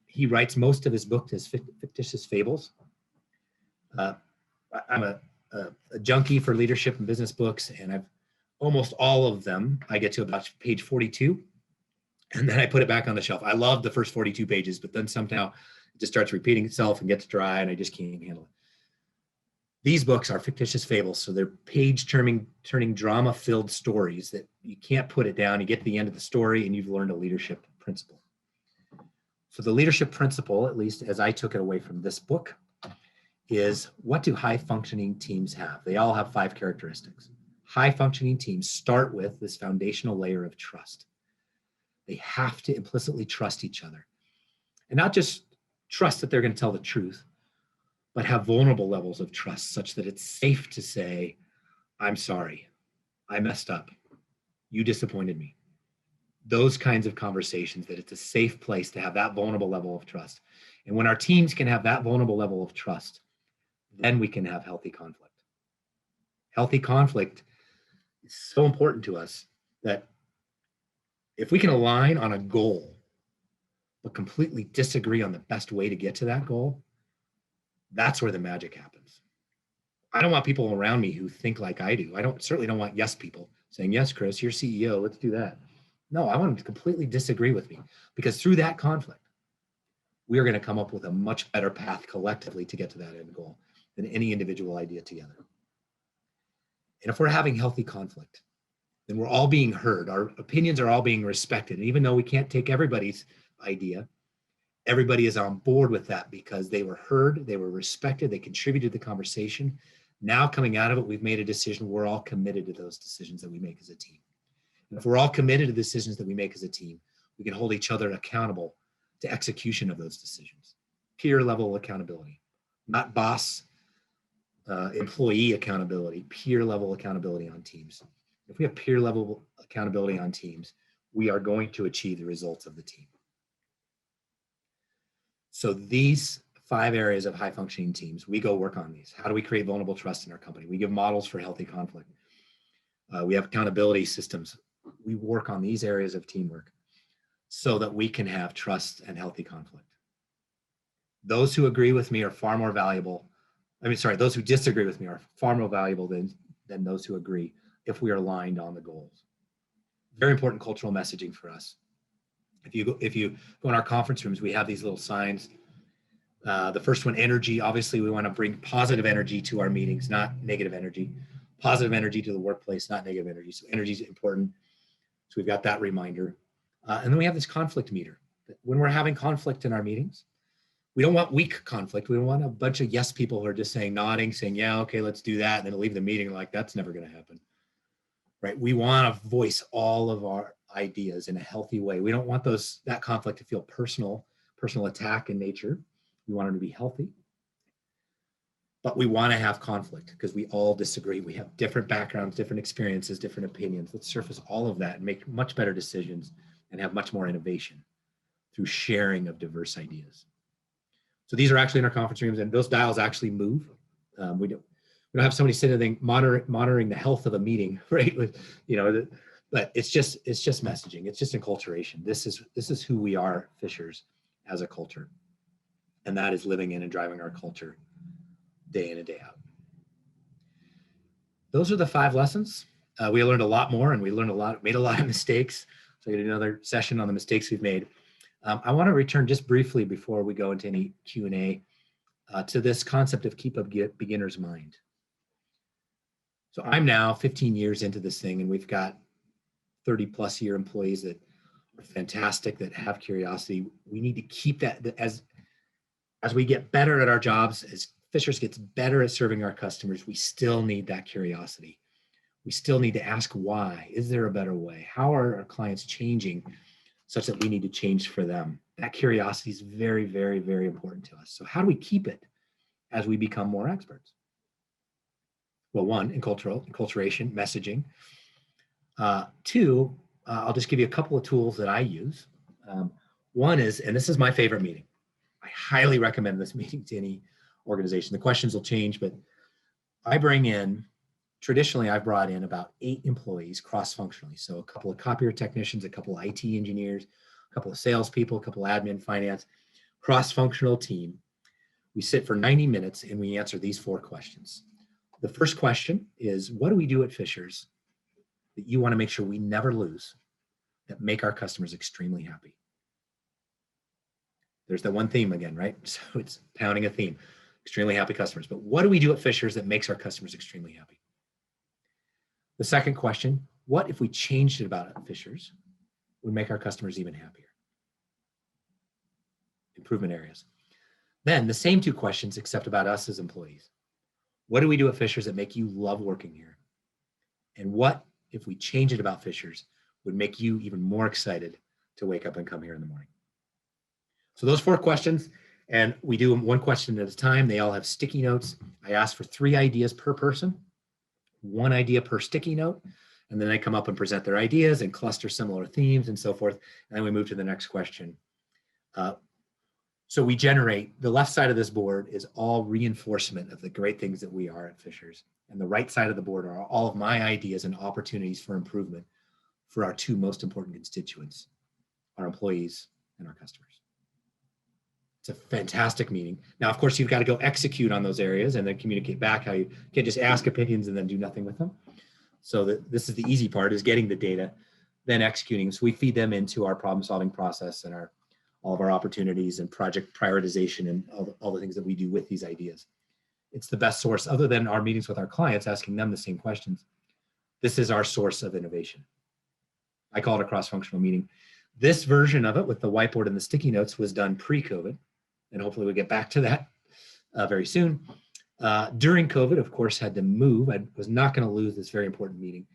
he writes most of his book as fictitious fables. I'm a junkie for leadership and business books, and I've almost all of them. I get to about page 42, and then I put it back on the shelf. I love the first 42 pages, but then somehow It just starts repeating itself and gets dry, and I just can't handle it. These books are fictitious fables, so they're page-turning drama-filled stories that you can't put it down. You get to the end of the story, and you've learned a leadership principle. So the leadership principle, at least as I took it away from this book, is what do high-functioning teams have? They all have 5 characteristics. High-functioning teams start with this foundational layer of trust. They have to implicitly trust each other. And not just trust that they're going to tell the truth, but have vulnerable levels of trust such that it's safe to say, I'm sorry, I messed up, you disappointed me. Those kinds of conversations, that it's a safe place to have that vulnerable level of trust. And when our teams can have that vulnerable level of trust, then we can have healthy conflict. Healthy conflict is so important to us that if we can align on a goal, but completely disagree on the best way to get to that goal, that's where the magic happens. I don't want people around me who think like I do. Certainly don't want yes people saying, yes, Chris, you're CEO, let's do that. No, I want them to completely disagree with me, because through that conflict, we are going to come up with a much better path collectively to get to that end goal than any individual idea together. And if we're having healthy conflict, then we're all being heard. Our opinions are all being respected. And even though we can't take everybody's idea, everybody is on board with that because they were heard, they were respected, they contributed to the conversation. Now coming out of it, we've made a decision. We're all committed to those decisions that we make as a team. And if we're all committed to the decisions that we make as a team, we can hold each other accountable to execution of those decisions. Peer level accountability, not boss, employee accountability, peer level accountability on teams. If we have peer level accountability on teams, we are going to achieve the results of the team. So these 5 areas of high functioning teams, we go work on these. How do we create vulnerable trust in our company? We give models for healthy conflict. We have accountability systems. We work on these areas of teamwork so that we can have trust and healthy conflict. Those who agree with me are far more valuable. Those who disagree with me are far more valuable than those who agree if we are aligned on the goals. Very important cultural messaging for us. If you go in our conference rooms, we have these little signs. The first one, energy. Obviously, we want to bring positive energy to our meetings, not negative energy. Positive energy to the workplace, not negative energy. So energy is important. So we've got that reminder. And then we have this conflict meter. When we're having conflict in our meetings, we don't want weak conflict. We don't want a bunch of yes people who are just nodding, saying, yeah, okay, let's do that. And then leave the meeting like, that's never going to happen. Right? We want to voice all of our ideas in a healthy way. We don't want that conflict to feel personal attack in nature. We want them to be healthy. But we want to have conflict because we all disagree. We have different backgrounds, different experiences, different opinions. Let's surface all of that and make much better decisions and have much more innovation through sharing of diverse ideas. So these are actually in our conference rooms, and those dials actually move. We don't have somebody sitting monitoring the health of a meeting, right? But it's just messaging. It's just enculturation. This is who we are, Fishers, as a culture, and that is living in and driving our culture day in and day out. Those are the 5 lessons. We learned a lot more, and we learned made a lot of mistakes. So I get another session on the mistakes we've made. I want to return just briefly before we go into any Q&A to this concept of keep a beginner's mind. So I'm now 15 years into this thing, and we've got 30 plus year employees that are fantastic, that have curiosity. We need to keep that as we get better at our jobs, as Fishers gets better at serving our customers, we still need that curiosity. We still need to ask why. Is there a better way? How are our clients changing such that we need to change for them? That curiosity is very, very, very important to us. So how do we keep it as we become more experts? Well, 1, enculturation, messaging. 2, I'll just give you a couple of tools that I use. 1 is, and this is my favorite meeting. I highly recommend this meeting to any organization. The questions will change, but traditionally I've brought in about 8 employees cross-functionally. So a couple of copier technicians, a couple of IT engineers, a couple of salespeople, a couple of admin, finance, cross-functional team. We sit for 90 minutes and we answer these 4 questions. The first question is, what do we do at Fishers that you want to make sure we never lose that make our customers extremely happy? There's that one theme again, right? So it's pounding a theme, extremely happy customers. But what do we do at Fishers that makes our customers extremely happy? The second question, what if we changed it about Fishers would make our customers even happier? Improvement areas. Then the same two questions, except about us as employees. What do we do at Fishers that make you love working here? And what if we change it about Fishers would make you even more excited to wake up and come here in the morning? So those 4 questions, and we do them one question at a time. They all have sticky notes. I ask for 3 ideas per person, 1 idea per sticky note, and then they come up and present their ideas and cluster similar themes and so forth. And then we move to the next question. So we generate, the left side of this board is all reinforcement of the great things that we are at Fishers. And the right side of the board are all of my ideas and opportunities for improvement for our 2 most important constituents, our employees and our customers. It's a fantastic meeting. Now, of course, you've got to go execute on those areas and then communicate back how you can't just ask opinions and then do nothing with them. So this is the easy part, is getting the data, then executing. So we feed them into our problem-solving process and all of our opportunities and project prioritization and all the things that we do with these ideas. It's the best source, other than our meetings with our clients, asking them the same questions. This is our source of innovation. I call it a cross-functional meeting. This version of it with the whiteboard and the sticky notes was done pre-COVID, and hopefully we'll get back to that very soon. During COVID, of course, had to move. I was not going to lose this very important meeting.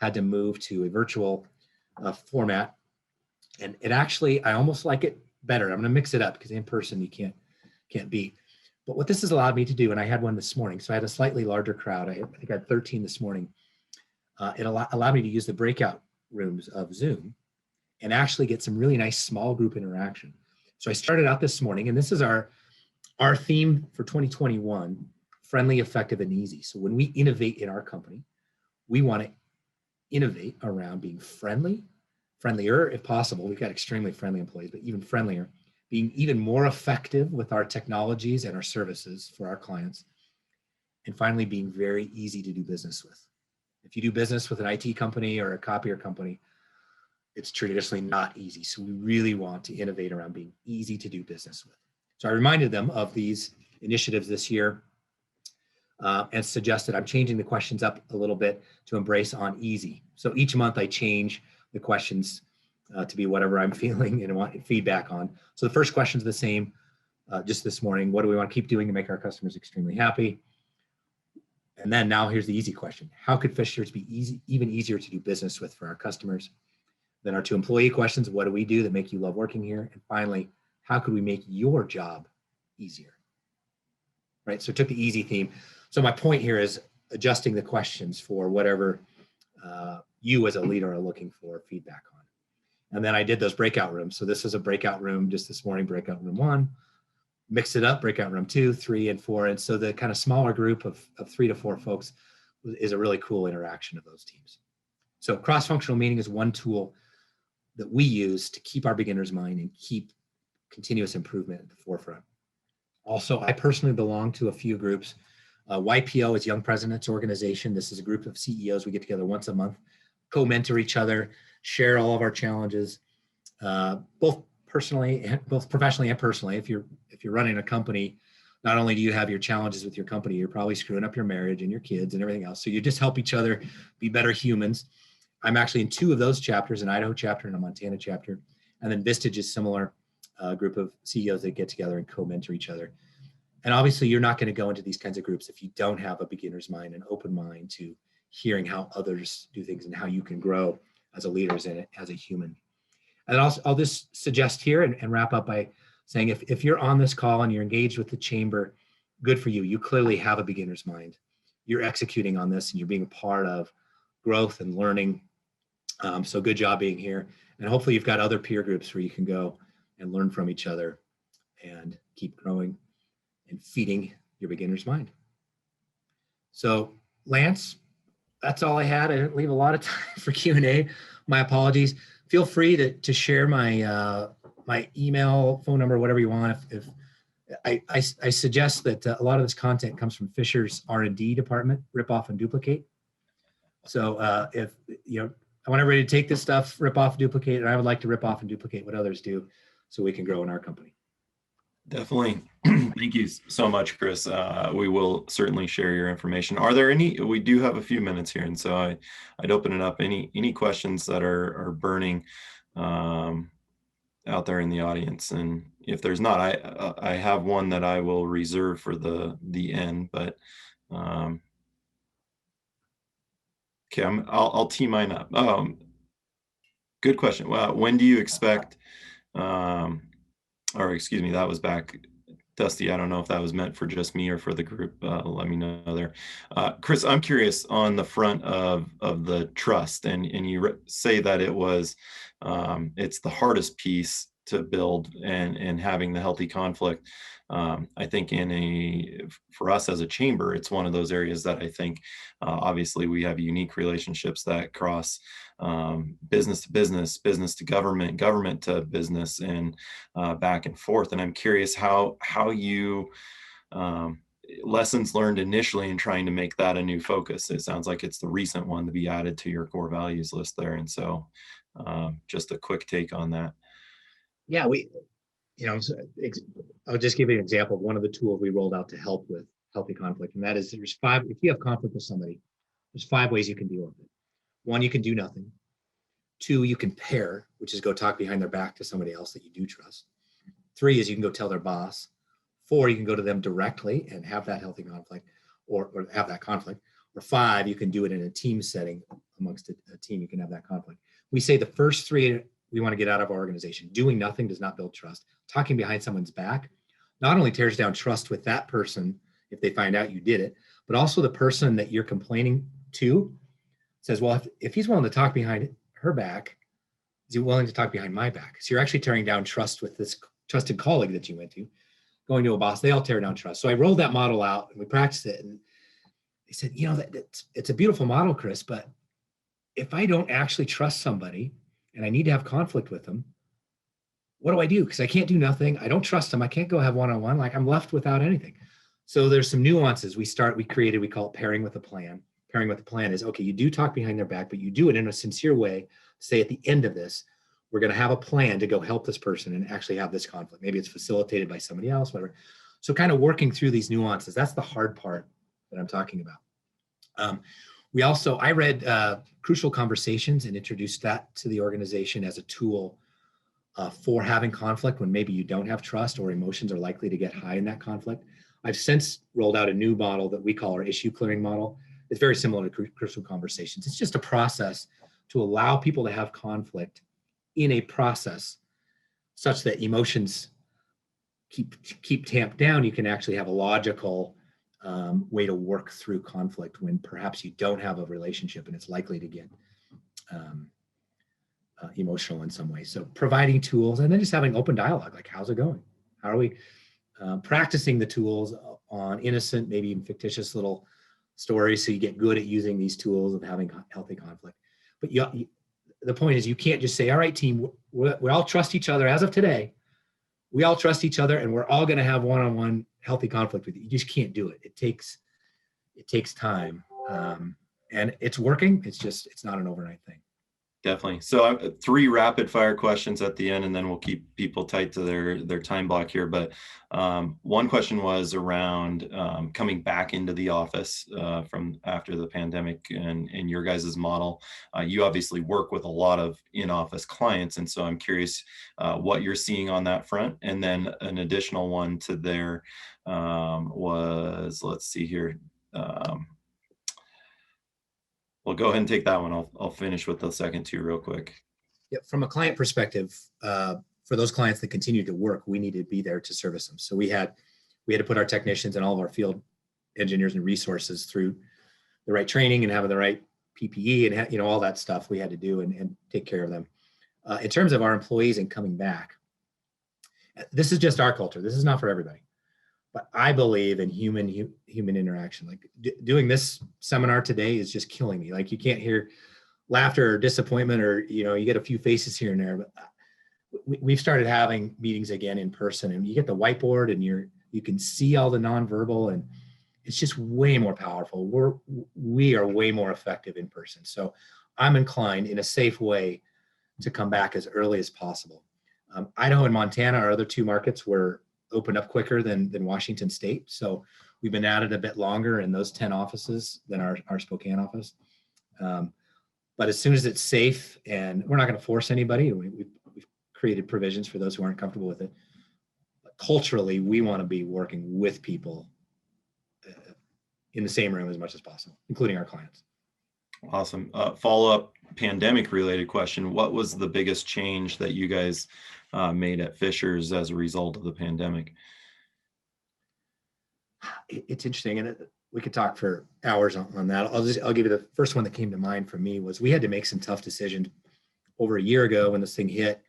Had to move to a virtual format. And it actually, I almost like it better. I'm going to mix it up because in person you can't beat. But what this has allowed me to do, and I had one this morning, so I had a slightly larger crowd. I think I had 13 this morning. It allowed me to use the breakout rooms of Zoom and actually get some really nice small group interaction. So I started out this morning, and this is our theme for 2021, friendly, effective, and easy. So when we innovate in our company, we want to innovate around being friendlier if possible. We've got extremely friendly employees, but even friendlier, being even more effective with our technologies and our services for our clients. And finally, being very easy to do business with. If you do business with an IT company or a copier company, it's traditionally not easy. So we really want to innovate around being easy to do business with. So I reminded them of these initiatives this year and suggested I'm changing the questions up a little bit to embrace on easy. So each month I change the questions to be whatever I'm feeling and want feedback on. So the first question is the same, just this morning. What do we want to keep doing to make our customers extremely happy? And then now here's the easy question. How could Fishers be even easier to do business with for our customers? Then our 2 employee questions. What do we do that make you love working here? And finally, how could we make your job easier? Right, so it took the easy theme. So my point here is adjusting the questions for whatever you as a leader are looking for feedback on. And then I did those breakout rooms. So this is a breakout room just this morning, breakout room 1, mixed it up, breakout room 2, 3, and 4. And so the kind of smaller group of 3 to 4 folks is a really cool interaction of those teams. So cross-functional meeting is one tool that we use to keep our beginner's mind and keep continuous improvement at the forefront. Also, I personally belong to a few groups. YPO is Young Presidents Organization. This is a group of CEOs. We get together once a month, co-mentor each other, share all of our challenges, both professionally and personally. If you're running a company, not only do you have your challenges with your company, you're probably screwing up your marriage and your kids and everything else. So you just help each other be better humans. I'm actually in 2 of those chapters, an Idaho chapter and a Montana chapter. And then Vistage is similar, group of CEOs that get together and co-mentor each other. And obviously you're not going to go into these kinds of groups if you don't have a beginner's mind, an open mind to hearing how others do things and how you can grow as a leader, as a human. And I'll just suggest here and wrap up by saying if you're on this call and you're engaged with the chamber, good for you. You clearly have a beginner's mind. You're executing on this and you're being a part of growth and learning. So good job being here. And hopefully you've got other peer groups where you can go and learn from each other and keep growing and feeding your beginner's mind. So Lance, that's all I had. I didn't leave a lot of time for Q&A. My apologies. Feel free to share my my email, phone number, whatever you want. If I suggest that a lot of this content comes from Fishers R&D department, rip off and duplicate. So if I want everybody to take this stuff, rip off, duplicate, and I would like to rip off and duplicate what others do so we can grow in our company. Definitely. Thank you so much, Chris. We will certainly share your information. Are there any, we do have a few minutes here, and so I'd open it up. Any questions that are burning out there in the audience? And if there's not, I have one that I will reserve for the end, but okay, I'll tee mine up. Good question. Well, when do you expect, or excuse me, that was back, Dusty. I don't know if that was meant for just me or for the group. Let me know there. Chris, I'm curious on the front of the trust, and you say that it was, it's the hardest piece to build, and having the healthy conflict. I think for us as a chamber, it's one of those areas that I think, obviously we have unique relationships that cross business to business, business to government, government to business, and back and forth. And I'm curious how you, lessons learned initially in trying to make that a new focus. It sounds like it's the recent one to be added to your core values list there. And so just a quick take on that. Yeah, I'll just give you an example of one of the tools we rolled out to help with healthy conflict. And that is, if you have conflict with somebody, there's 5 ways you can deal with it. 1, you can do nothing. 2, you can pair, which is go talk behind their back to somebody else that you do trust. 3 is you can go tell their boss. 4, you can go to them directly and have that healthy conflict, or have that conflict. Or 5, you can do it in a team setting amongst a team. You can have that conflict. We say the first 3 we want to get out of our organization. Doing nothing does not build trust. Talking behind someone's back not only tears down trust with that person if they find out you did it, but also the person that you're complaining to says, well, if he's willing to talk behind her back, is he willing to talk behind my back? So you're actually tearing down trust with this trusted colleague that you went to. Going to a boss, they all tear down trust. So I rolled that model out and we practiced it. And they said, it's a beautiful model, Chris, but if I don't actually trust somebody and I need to have conflict with them, what do I do? Because I can't do nothing. I don't trust them. I can't go have one-on-one. Like, I'm left without anything. So there's some nuances we call it pairing with a plan. Pairing with a plan is, okay, you do talk behind their back, but you do it in a sincere way. Say at the end of this, we're going to have a plan to go help this person and actually have this conflict. Maybe it's facilitated by somebody else, whatever. So kind of working through these nuances. That's the hard part that I'm talking about. I read Crucial Conversations and introduced that to the organization as a tool for having conflict when maybe you don't have trust or emotions are likely to get high in that conflict. I've since rolled out a new model that we call our issue clearing model. It's very similar to Crucial Conversations. It's just a process to allow people to have conflict in a process such that emotions keep tamped down. You can actually have a logical way to work through conflict when perhaps you don't have a relationship and it's likely to get emotional in some way. So providing tools and then just having open dialogue, like, how's it going? How are we practicing the tools on innocent, maybe even fictitious little stories, so you get good at using these tools of having healthy conflict. But the point is, you can't just say, all right, team, we all trust each other as of today. We all trust each other and we're all going to have one-on-one healthy conflict with you. You just can't do it. It takes time. And it's working. It's not an overnight thing. Definitely. So 3 rapid fire questions at the end, and then we'll keep people tight to their time block here. But one question was around coming back into the office from after the pandemic and your guys' model. You obviously work with a lot of in-office clients. And so I'm curious what you're seeing on that front. And then an additional one to there was, let's see here. Well, go ahead and take that one. I'll finish with the second 2 real quick. Yeah, from a client perspective, for those clients that continue to work, we need to be there to service them. So we had to put our technicians and all of our field engineers and resources through the right training and having the right PPE and all that stuff we had to do and take care of them. In terms of our employees and coming back, this is just our culture. This is not for everybody. But I believe in human interaction. Like doing this seminar today is just killing me. Like, you can't hear laughter or disappointment, or you get a few faces here and there. But we've started having meetings again in person, and you get the whiteboard, and you can see all the nonverbal, and it's just way more powerful. We are way more effective in person. So I'm inclined, in a safe way, to come back as early as possible. Idaho and Montana are other 2 markets where opened up quicker than Washington State. So we've been at it a bit longer in those 10 offices than our Spokane office. But as soon as it's safe, and we're not going to force anybody, we've created provisions for those who aren't comfortable with it. But culturally, we want to be working with people in the same room as much as possible, including our clients. Awesome. Follow-up pandemic related question. What was the biggest change that you guys made at Fisher's as a result of the pandemic? It's interesting, and we could talk for hours on that. I'll give you the first one that came to mind for me was we had to make some tough decisions over a year ago when this thing hit.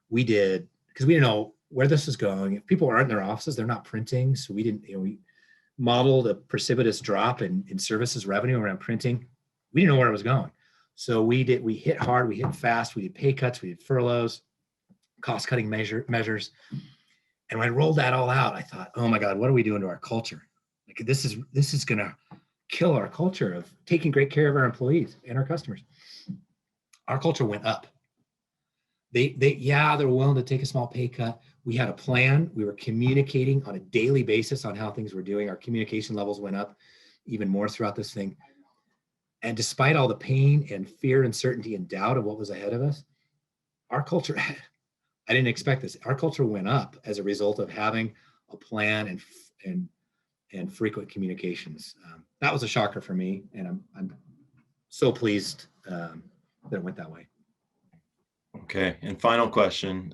We did, because we didn't know where this was going. If people aren't in their offices, they're not printing. So we didn't, we modeled a precipitous drop in services revenue around printing. We didn't know where it was going. So we hit hard, we hit fast, we did pay cuts, we did furloughs, cost cutting measures. And when I rolled that all out, I thought, oh my God, what are we doing to our culture? Like this is gonna kill our culture of taking great care of our employees and our customers. Our culture went up. They're willing to take a small pay cut. We had a plan. We were communicating on a daily basis on how things were doing. Our communication levels went up even more throughout this thing. And despite all the pain and fear, uncertainty, and doubt of what was ahead of us, our culture, I didn't expect this. Our culture went up as a result of having a plan and frequent communications. That was a shocker for me, and I'm so pleased that it went that way. Okay, and final question.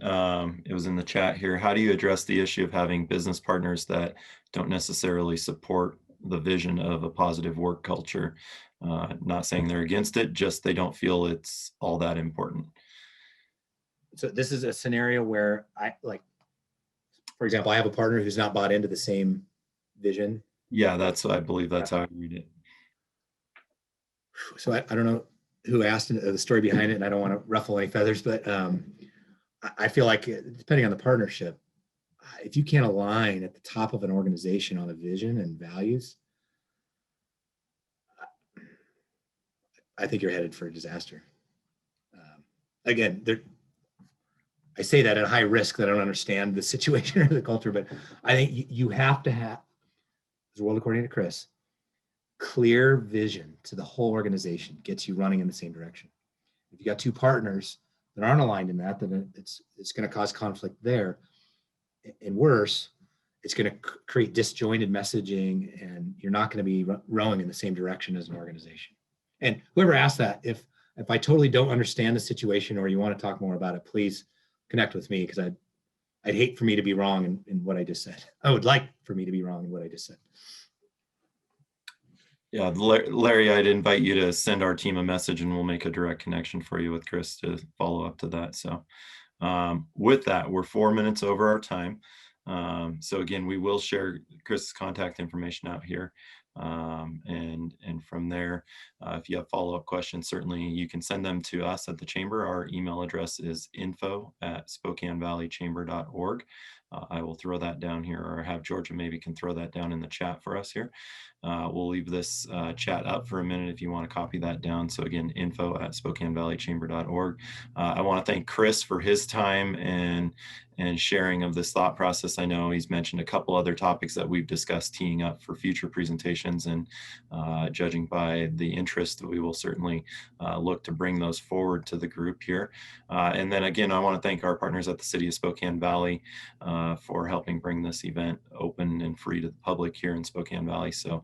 It was in the chat here. How do you address the issue of having business partners that don't necessarily support the vision of a positive work culture? Not saying they're against it, just they don't feel it's all that important. So this is a scenario where for example, I have a partner who's not bought into the same vision. Yeah, I believe that's how I read it. So I don't know who asked the story behind it, and I don't want to ruffle any feathers, but I feel like depending on the partnership, if you can't align at the top of an organization on a vision and values, I think you're headed for a disaster. Again, I say that at high risk that I don't understand the situation or the culture, but I think you have to have, as world according to Chris, clear vision to the whole organization gets you running in the same direction. If you got two partners that aren't aligned in that, then it's going to cause conflict there. And worse, it's going to create disjointed messaging, and you're not going to be rowing in the same direction as an organization. And whoever asked that, if I totally don't understand the situation or you want to talk more about it, please connect with me, because I'd hate for me to be wrong in what I just said. I would like for me to be wrong in what I just said. Yeah, Larry, I'd invite you to send our team a message and we'll make a direct connection for you with Chris to follow up to that. So with that, we're 4 minutes over our time. So again, we will share Chris's contact information out here. And from there, if you have follow-up questions, certainly you can send them to us at the chamber. Our email address is info@SpokaneValleyChamber.org. I will throw that down here, or have Georgia maybe can throw that down in the chat for us here. We'll leave this chat up for a minute if you want to copy that down. So again, info@SpokaneValleyChamber.org. I want to thank Chris for his time and sharing of this thought process. I know he's mentioned a couple other topics that we've discussed teeing up for future presentations, and judging by the interest, we will certainly look to bring those forward to the group here. And then again, I want to thank our partners at the City of Spokane Valley for helping bring this event open and free to the public here in Spokane Valley. So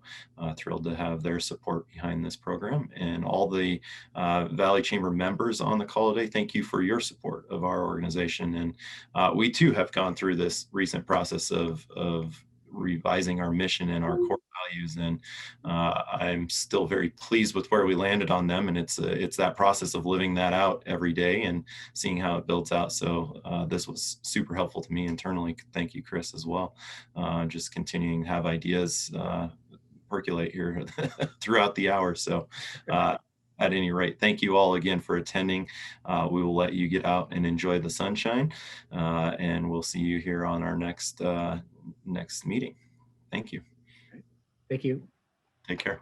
thrilled to have their support behind this program. And all the Valley Chamber members on the call today, thank you for your support of our organization. And we too have gone through this recent process of revising our mission and our core values, and I'm still very pleased with where we landed on them. And it's that process of living that out every day and seeing how it builds out. So this was super helpful to me internally. Thank you, Chris, as well. Just continuing to have ideas percolate here throughout the hour. So at any rate, thank you all again for attending. We will let you get out and enjoy the sunshine, and we'll see you here on our next meeting. Thank you. Thank you. Take care.